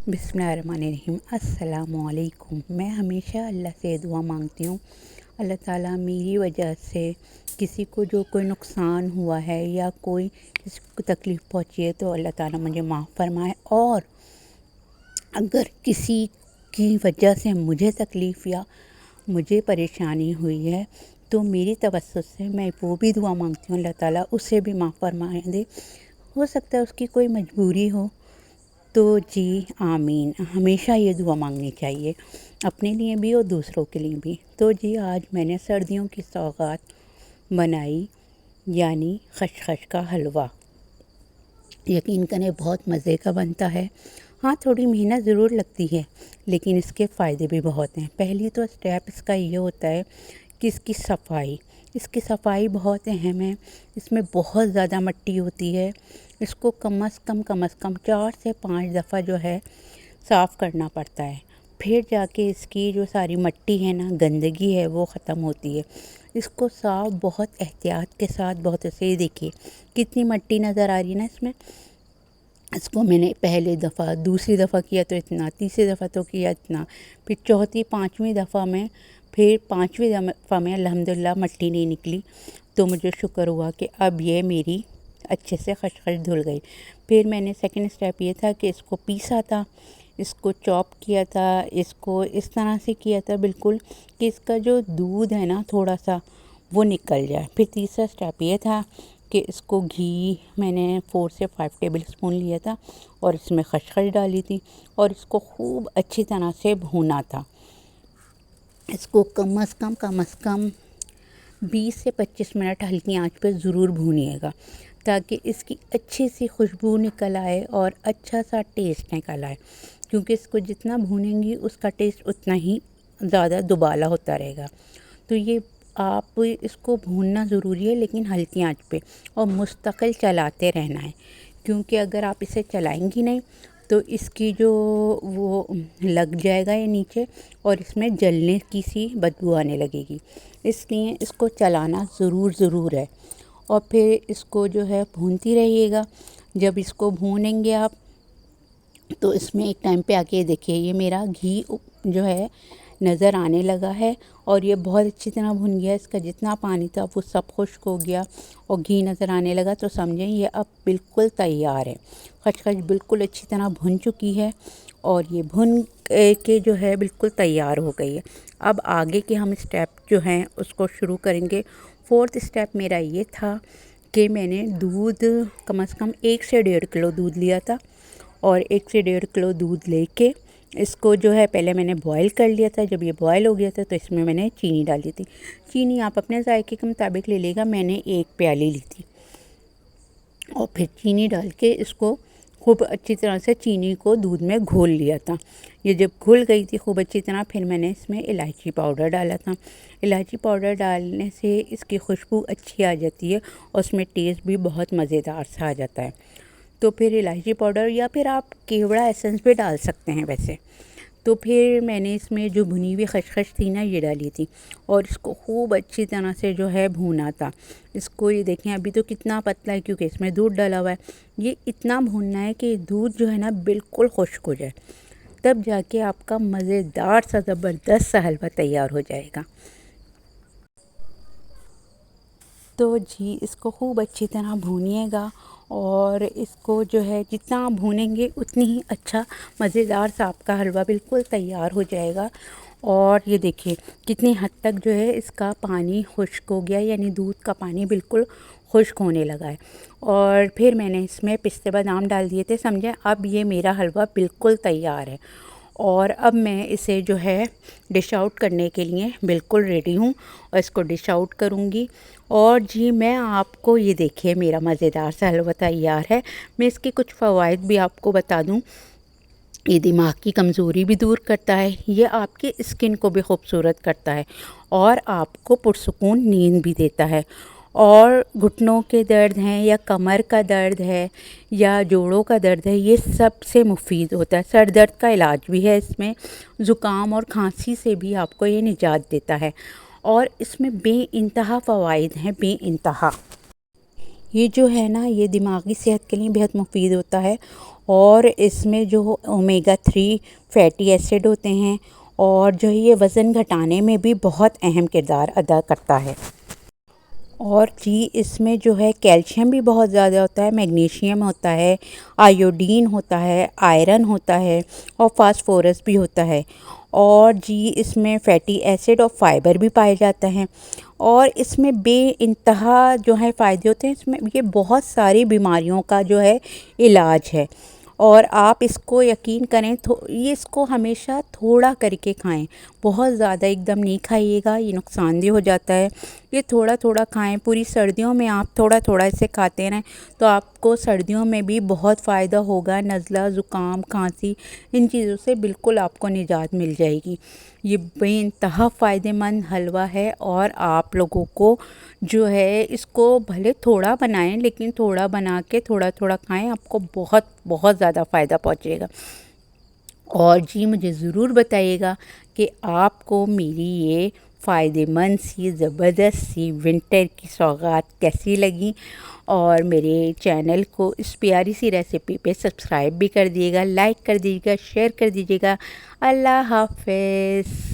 बिस्मिल्लाहिर्रहमानिर्रहीम। अस्सलामुअलैकुम। मैं हमेशा अल्लाह से दुआ मांगती हूँ, अल्लाह ताला मेरी वजह से किसी को जो कोई नुकसान हुआ है या कोई किसी को तकलीफ़ पहुँची है तो अल्लाह ताला मुझे माफ़ फरमाए। और अगर किसी की वजह से मुझे तकलीफ़ या मुझे परेशानी हुई है तो मेरी तवज्जुह से मैं वो भी दुआ मांगती हूँ, अल्लाह ताला उसे भी माफ़ फरमा दे। हो सकता है उसकी कोई मजबूरी हो, तो जी आमीन। हमेशा ये दुआ मांगनी चाहिए, अपने लिए भी और दूसरों के लिए भी। तो जी आज मैंने सर्दियों की सौगात बनाई, यानी खशखश का हलवा। यकीन करें बहुत मज़े का बनता है। हाँ, थोड़ी मेहनत ज़रूर लगती है, लेकिन इसके फ़ायदे भी बहुत हैं। पहली तो स्टेप इसका ये होता है कि इसकी सफाई बहुत अहम है। इसमें बहुत ज़्यादा मिट्टी होती है। इसको कम से कम 4 से 5 दफ़ा जो है साफ़ करना पड़ता है। फिर जाके इसकी जो सारी मिट्टी है ना, गंदगी है, वो ख़त्म होती है। इसको साफ़ बहुत एहतियात के साथ, बहुत ऐसे, देखिए कितनी मिट्टी नज़र आ रही है ना इसमें। इसको मैंने पहले दफ़ा, दूसरी दफ़ा किया तो इतना, तीसरी दफ़ा तो किया इतना, फिर चौथी पाँचवीं दफ़ा में, फिर पाँचवीं दफ़ा में अल्हम्दुलिल्लाह मिट्टी नहीं निकली। तो मुझे शुक्र हुआ कि अब ये मेरी अच्छे से खशखश धुल गई। फिर मैंने सेकंड स्टेप ये था कि इसको पीसा था, इसको चॉप किया था, इसको इस तरह से किया था बिल्कुल कि इसका जो दूध है ना थोड़ा सा वो निकल जाए। फिर तीसरा स्टेप ये था कि इसको घी मैंने 4 से 5 टेबल स्पून लिया था और इसमें खसखस डाली थी और इसको खूब अच्छी तरह से भूना था। इसको कम से कम 20 से 25 मिनट हल्की आंच पे ज़रूर भूनिएगा, ताकि इसकी अच्छी सी खुशबू निकल आए और अच्छा सा टेस्ट निकल आए। क्योंकि इसको जितना भूनेंगी उसका टेस्ट उतना ही ज़्यादा दुबाला होता रहेगा। तो ये आप इसको भूनना ज़रूरी है, लेकिन हल्की आंच पे, और मुस्तकिल चलाते रहना है। क्योंकि अगर आप इसे चलाएंगी नहीं तो इसकी जो वो लग जाएगा ये नीचे और इसमें जलने की सी बदबू आने लगेगी। इसलिए इसको चलाना ज़रूर है। और फिर इसको जो है भूनती रहिएगा। जब इसको भूनेंगे आप तो इसमें एक टाइम पे आके देखिए ये मेरा घी जो है नज़र आने लगा है और ये बहुत अच्छी तरह भुन गया। इसका जितना पानी था वो सब खुश्क हो गया और घी नज़र आने लगा, तो समझें ये अब बिल्कुल तैयार है। खचखच बिल्कुल अच्छी तरह भुन चुकी है और ये भुन के जो है बिल्कुल तैयार हो गई है। अब आगे के हम स्टेप जो हैं उसको शुरू करेंगे। फोर्थ स्टेप मेरा ये था कि मैंने दूध कम से कम 1 से 1.5 किलो दूध लिया था और 1 से 1.5 किलो दूध लेके इसको जो है पहले मैंने बॉईल कर लिया था। जब ये बॉईल हो गया था तो इसमें मैंने चीनी डाली थी। चीनी आप अपने जायके के मुताबिक ले लेगा, मैंने 1 प्याली ली थी। और फिर चीनी डाल के इसको खूब अच्छी तरह से चीनी को दूध में घोल लिया था। ये जब घुल गई थी खूब अच्छी तरह, फिर मैंने इसमें इलायची पाउडर डाला था। इलायची पाउडर डालने से इसकी खुशबू अच्छी आ जाती है और उसमें टेस्ट भी बहुत मज़ेदार सा आ जाता है। तो फिर इलायची पाउडर या फिर आप केवड़ा एसेंस भी डाल सकते हैं वैसे। तो फिर मैंने इसमें जो भुनी हुई खसखस थी ना ये डाली थी और इसको खूब अच्छी तरह से जो है भूना था। इसको ये देखें अभी तो कितना पतला है क्योंकि इसमें दूध डाला हुआ है। ये इतना भूनना है कि दूध जो है ना बिल्कुल खुश्क हो जाए, तब जाके आपका मज़ेदार सा ज़बरदस्त सा हलवा तैयार हो जाएगा। तो जी इसको खूब अच्छी तरह भूनिएगा और इसको जो है जितना आप भूनेंगे उतनी ही अच्छा मज़ेदार सा आपका हलवा बिल्कुल तैयार हो जाएगा। और ये देखिए कितनी हद तक जो है इसका पानी खुश्क हो गया, यानी दूध का पानी बिल्कुल खुश्क होने लगा है। और फिर मैंने इसमें पिस्ते बादाम डाल दिए थे, समझे। अब ये मेरा हलवा बिल्कुल तैयार है और अब मैं इसे जो है डिश आउट करने के लिए बिल्कुल रेडी हूँ और इसको डिश आउट करूँगी। और जी मैं आपको ये देखिए मेरा मज़ेदार सा हलवा तैयार है। मैं इसके कुछ फ़वाइद भी आपको बता दूँ। ये दिमाग की कमज़ोरी भी दूर करता है, ये आपकी स्किन को भी खूबसूरत करता है और आपको पुरसुकून नींद भी देता है। और घुटनों के दर्द हैं या कमर का दर्द है या जोड़ों का दर्द है, ये सबसे मुफीद होता है। सर दर्द का इलाज भी है इसमें, ज़ुकाम और खांसी से भी आपको ये निजात देता है। और इसमें बेइंतहा फ़वाइद हैं, बेइंतहा। ये जो है ना ये दिमागी सेहत के लिए बेहद मुफीद होता है और इसमें जो ओमेगा 3 फैटी एसिड होते हैं और जो है ये वज़न घटाने में भी बहुत अहम किरदार अदा करता है। और जी इसमें जो है कैल्शियम भी बहुत ज़्यादा होता है, मैग्नीशियम होता है, आयोडीन होता है, आयरन होता है और फास्फोरस भी होता है। और जी इसमें फैटी एसिड और फाइबर भी पाए जाता है और इसमें बेइंतहा जो है फ़ायदे होते हैं। इसमें ये बहुत सारी बीमारियों का जो है इलाज है और आप इसको यकीन करें तो ये इसको हमेशा थोड़ा करके खाएं, बहुत ज़्यादा एकदम नहीं खाइएगा, ये नुकसानदेह हो जाता है। ये थोड़ा थोड़ा खाएं। पूरी सर्दियों में आप थोड़ा थोड़ा इसे खाते रहें तो आपको सर्दियों में भी बहुत फ़ायदा होगा। नज़ला, ज़ुकाम, खांसी, इन चीज़ों से बिल्कुल आपको निजात मिल जाएगी। ये बेइंतहा फ़ायदेमंद हलवा है और आप लोगों को जो है इसको भले थोड़ा बनाएं लेकिन थोड़ा बना के थोड़ा थोड़ा खाएं, आपको बहुत बहुत ज़्यादा फ़ायदा पहुंचेगा। और जी मुझे ज़रूर बताइएगा कि आपको मेरी ये फ़ायदेमंद सी ज़बरदस्त सी विंटर की सौगात कैसी लगी और मेरे चैनल को इस प्यारी सी रेसिपी पे सब्सक्राइब भी कर दिएगा, लाइक कर दीजिएगा, शेयर कर दीजिएगा। अल्लाह हाफ़िज़।